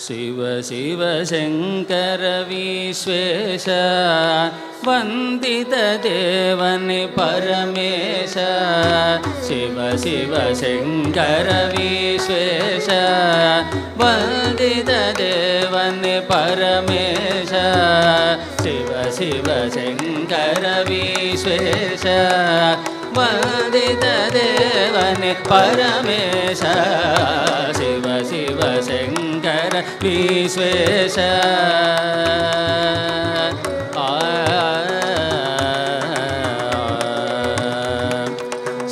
शिव शिव शङ्कर विश्वेश वन्दितदेवनि परमेश शिव शिव शङ्कर विश्वेश वन्दितदेवनि परमेश शिव शिव शङ्कर विश्वेश वन्दितदेवनि परमेश शिव शिव शङ्कर विश्वेश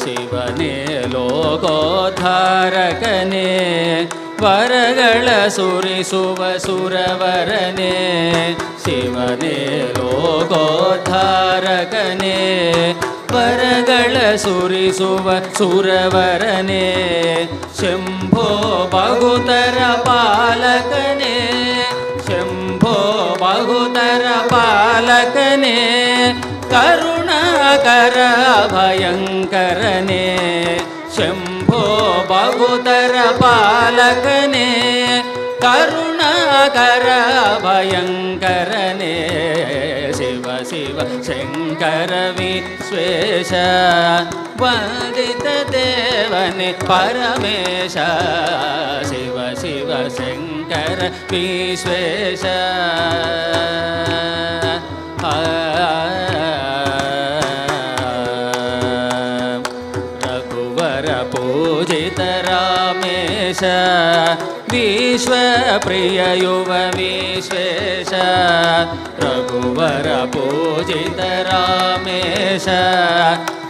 शिवने लोकोद्धारकने वरಗಳ ಸುರಿಸುವ ಸುರವರನೆ ಶಿವನೇ ಲೋಕೋದ್ಧಾರಕನೇ ವರಗಳ ಸುರಿಸುವ ಸುರವರನೆ ಶಂಭೋ ಬಹುತರ ಪಾಲಕನೇ ಶಂಭೋ ಬಹುತರ ಪಾಲಕನೇ ಕರುಣಾಕರ ಭಯಂಕರನೇ ಶಂಭೋ ಬಹುತರ ಪಾಲಕನೇ ಕರುಣಾಕರ ಭಯಂಕರನೇ ಶಿವ ಶಿವ ಶಂಕರ ವಿಶ್ವೇಶ ವಂದಿತ ದೇವನೇ ಪರಮೇಶ ಶಿವ ಶಿವ ಶಂಕರ ವಿಶ್ವೇಶ पूजित रामेश विश्वप्रिय युव विश्वेश रघुवर पूजित रामेश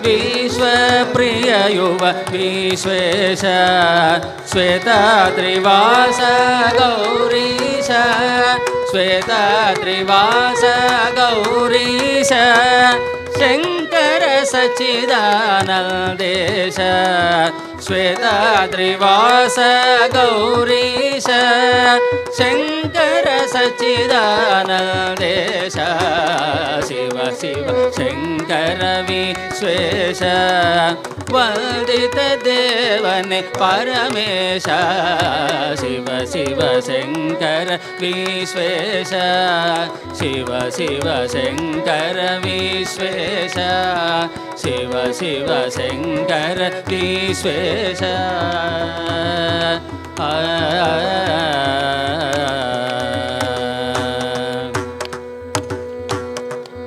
विश्वप्रिय युव विश्वेश श्वेताद्रिवास गौरीश श्वेताद्रिवास गौरीश शङ्कर सच्चिदानन्देश श्वेताद्रिवास गौरीश शङ्कर सच्चिदानन्देश शिव शिव शङ्कर विश्वेश वन्दित देवने परमेश शिव शिव शङ्कर विश्वेश शिव शिव शङ्कर विश्वेश शिव शिव शङ्कर विश्वेश